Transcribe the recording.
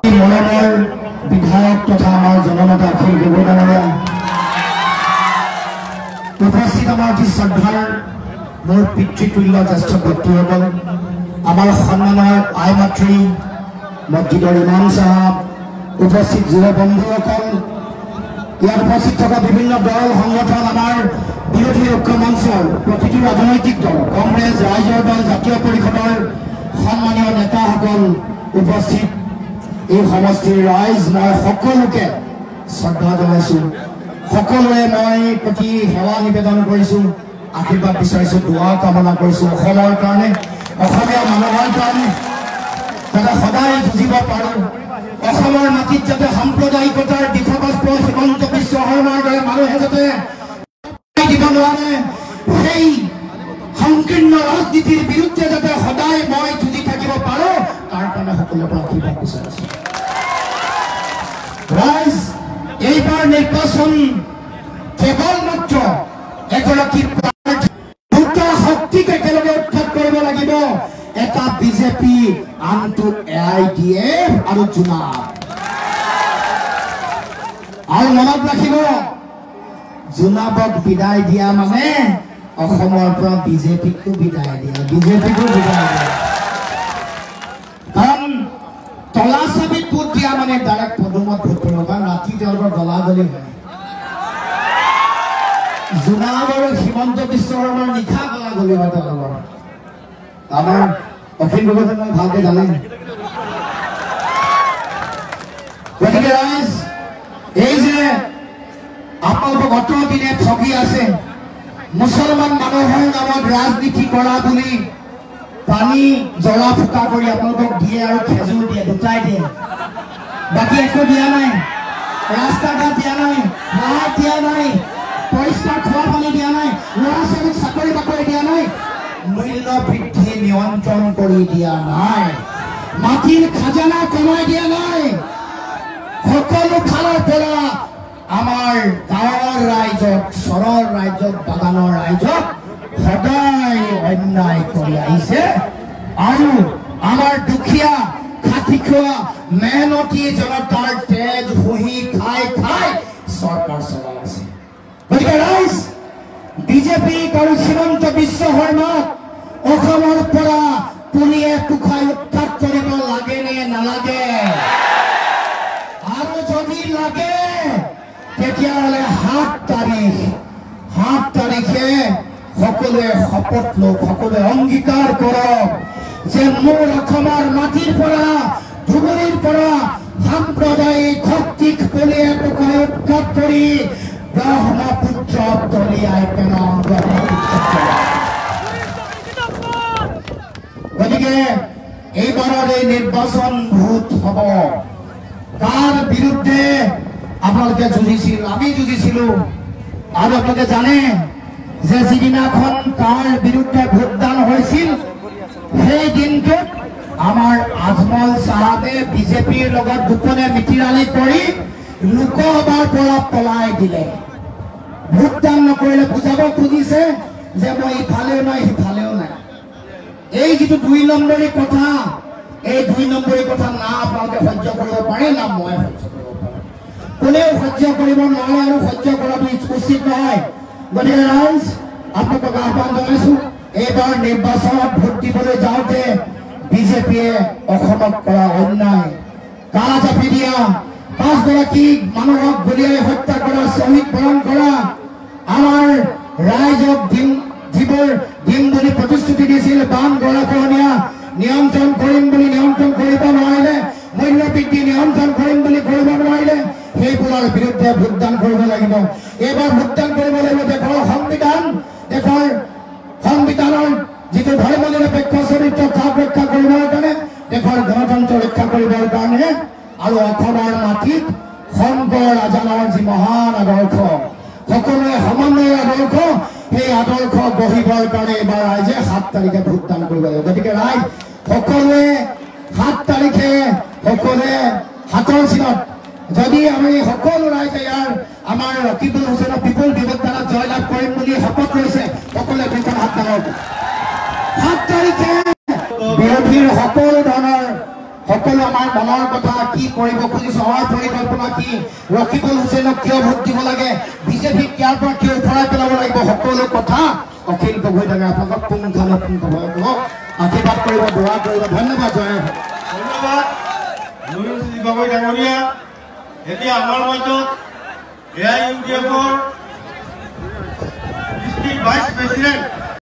মৰমৰ বিধায়ক তথা আমাৰ জননেতা অখিল গগৈ ডাঙৰীয়া, উপস্থিত আমাৰ অতি শ্ৰদ্ধাৰ মোৰ পিতৃতুল্য জ্যেষ্ঠ ব্যক্তিসকল, আমাৰ সন্মানৰ আই মাতৃ মছজিদৰ ইমাম চাহাব, উপস্থিত যুৱ বন্ধুসকল, ইয়াত উপস্থিত থকা বিভিন্ন দল সংগঠন, আমাৰ বিৰোধী ঐক্য মঞ্চৰ প্ৰতিটো ৰাজনৈতিক দল, কংগ্ৰেছ, ৰাইজৰ দল, জাতীয় পৰিষদৰ সন্মানীয় নেতাসকল উপস্থিত, এই সমষ্টিৰ ৰাইজ, মই সকলোকে শ্ৰদ্ধা জনাইছো। সকলোৱে মই প্ৰতি সেৱা নিবেদন কৰিছো, আশীৰ্বাদ বিচাৰিছো, দোৱা কামনা কৰিছো অসমৰ কাৰণে, অসমীয়া মানুহৰ কাৰণে, যাতে সদায় যুঁজিব পাৰো, অসমৰ মাটিত যাতে সাম্প্ৰদায়িকতাৰ বিষবস্ত্ৰ হিমন্ত বিশ্ব শৰ্মাৰ দৰে মানুহে যাতে দিব নোৱাৰে, সেই সংকীৰ্ণ ৰাজনীতিৰ বিৰুদ্ধে যাতে সদায় মই যুঁজি থাকিব পাৰো, তাৰ কাৰণে সকলোৰে পৰা আশীৰ্বাদ বিচাৰিছো। ৰাইজ, এইবাৰ নিৰ্বাচন কেৱল মাত্ৰ এগৰাকী দুটা শক্তিক একেলগে উৎখাত কৰিব লাগিব, এটা বিজেপি, আনটো AIDF আৰু জোনাব। আৰু মনত ৰাখিব, জোনাবক বিদায় দিয়া মানে অসমৰ পৰা বিজেপিকো বিদায় দিয়া, বিজেপিকো বিদায় দিয়া। কাৰণ তলা চাবিত ভোট দিয়া মানে ডাইৰেক্ট পদুমত ভোট কৰিব, কাৰণ ৰাতি তেওঁলোকৰ গলাগলি হয়। জোনাব আৰু হিমন্ত বিশ্ব শৰ্মাৰ নিশা গলাগলি হয় তেওঁলোকৰ। আমাৰ অখিল গগৈ ভালকে জানে। গতিকে ৰাইজ, এই যে আপোনালোকক অত দিনে ঠগি আছে, মুছলমান মানুহৰ নামত ৰাজনীতি কৰা বুলি পানী জ্বলা ফুকা কৰি আপোনালোকক দিয়ে আৰু খেজুৰ দিয়ে, দুটাই দিয়ে, বাকী একো দিয়া নাই। ৰাস্তা ঘাট দিয়া নাই, লাইট দিয়া নাই, পৰিষ্কাৰ খোৱা পানী দিয়া নাই, ল'ৰা ছোৱালীক চাকৰি বাকৰি দিয়া নাই, মূল্য বৃদ্ধি নিয়ন্ত্ৰণ কৰি দিয়া নাই, মাটিৰ খাজানা কমাই দিয়া নাই। সকলো ফালৰ পৰা আমাৰ গাঁৱৰ ৰাইজক, চৰৰ ৰাইজক, বাগানৰ ৰাইজক সদায় অন্যায় কৰি আহিছে, আৰু আমাৰ দুখীয়া খাটি খোৱা মেহনতি জনতাৰ তেজ শুহি খাই খাই চৰকাৰ চলাই আছে। গতিকে ৰাইজ, বিজেপিক আৰু হিমন্ত বিশ্ব শৰ্মাক অসমৰ পৰা পুলিয়ে টুখাই উৎখাত কৰিব লাগে নে নালাগে? আৰু যদি লাগে তেতিয়াহ'লে 7 তাৰিখে সকলোৱে শপত লওক, সকলোৱে অংগীকাৰ কৰক যে মোৰ অসমৰ মাটিৰ পৰা, ধুবুৰীৰ পৰা সাম্প্ৰদায়িক শক্তিক পুলিয়ে টুখাই উৎখাত কৰি ব্ৰহ্মপুত্ৰ দলিয়াই পেলাম। গতিকে এইবাৰৰ এই নিৰ্বাচন ভোট হ'ব। কাৰ বিৰুদ্ধে আপোনালোকে যুঁজিছিল, আমি যুঁজিছিলো, আৰু আপোনালোকে জানে যে যিদিনাখন কাৰ বিৰুদ্ধে ভোটদান হৈছিল, সেই দিনটোত আমাৰ আজমল চাহাবে বিজেপিৰ লগত গোপনে মিতিৰালি কৰি লোকসভাৰ পৰা পলাই দিলে। ভোটদান নকৰিলে বুজাব খুজিছে যে মই ইফালেও নাই সিফালেও নাই। এই যিটো 2 নম্বৰী কথা, এই 2 নম্বৰী কথা না আপোনালোকে সহ্য কৰিব পাৰে, না মই সহ্য কৰিব পাৰোঁ। কোনেও সহ্য কৰিব নোৱাৰে আৰু সহ্য কৰাটো উচিত নহয়। গতিকে ৰাইজ, আপোনালোকক আহ্বান জনাইছো, এইবাৰ নিৰ্বাচনত ভোট দিবলৈ যাওঁতে বিজেপিয়ে অসমত কৰা অন্যায়, কালা জাপি দিয়া, 5 গৰাকী মানুহক গুলীয়াই হত্যা কৰা, শ্বহীদ বৰণ কৰা, আমাৰ ৰাইজক যিবোৰ দিম বুলি প্ৰতিশ্ৰুতি দিছিল, বান গৰাখহনীয়া নিয়ন্ত্ৰণ কৰিম বুলি নিয়ন্ত্ৰণ কৰিব নোৱাৰিলে, মূল্য বৃদ্ধি নিয়ন্ত্ৰণ কৰিম বুলি কৰিব নোৱাৰিলে, সেইবোৰৰ বিৰুদ্ধে ভোটদান কৰিব লাগিব। এইবাৰ ভোটদান কৰিব লাগিব দেশৰ সংবিধানৰ যিটো ধৰ্ম নিৰপেক্ষ চৰিত্ৰ, তাক ৰক্ষা কৰিবৰ কাৰণে, দেশৰ গণতন্ত্ৰ ৰক্ষা কৰিবৰ কাৰণে, আৰু অসমৰ মাটিত শংকৰ ৰাজানৰ যি মহান আদৰ্শ, সকলোৱে সমন্বয়ৰ আদৰ্শ, সেই আদৰ্শ গঢ়িবৰ কাৰণে এইবাৰ ৰাইজে 7 তাৰিখে ভোটদান কৰিব লাগিব। গতিকে ৰাইজ, সকলোৱে 7 তাৰিখে সকলোৱে হাতৰ চিনত, যদি আমি সকলো ৰাইজে ইয়াৰ আমাৰ ৰকিবুল হুছেইনক বিপুল বিভোট দ্বাৰা জয়লাভ কৰিম বুলি শপত লৈছে, সকলোৱে দুখন হাত ডাঙৰ 7 তাৰিখে বিৰোধীৰ সকলো ধৰণৰ সকলো আমাৰ মনৰ কথা কি কৰিব খুজিছো আমাৰ পৰিকল্পনা কি ৰকিবুল হুছেইনক কিয় ভোট দিব লাগে বিজেপিক ইয়াৰ পৰা কিয় উঠৰাই পেলাব লাগিব সকলো কথা অখিল গগৈ ডাঙৰীয়া আপোনালোকক পুংখানুপুংখভাৱে আশীৰ্বাদ কৰিব দোৱা কৰিব ধন্যবাদ জয় ধন্যবাদ গগৈ ডাঙৰীয়া এতিয়া আমাৰ মাজত এআইইউডিএফৰ ডিষ্ট্ৰিক্ট ভাইচ প্ৰেচিডেণ্ট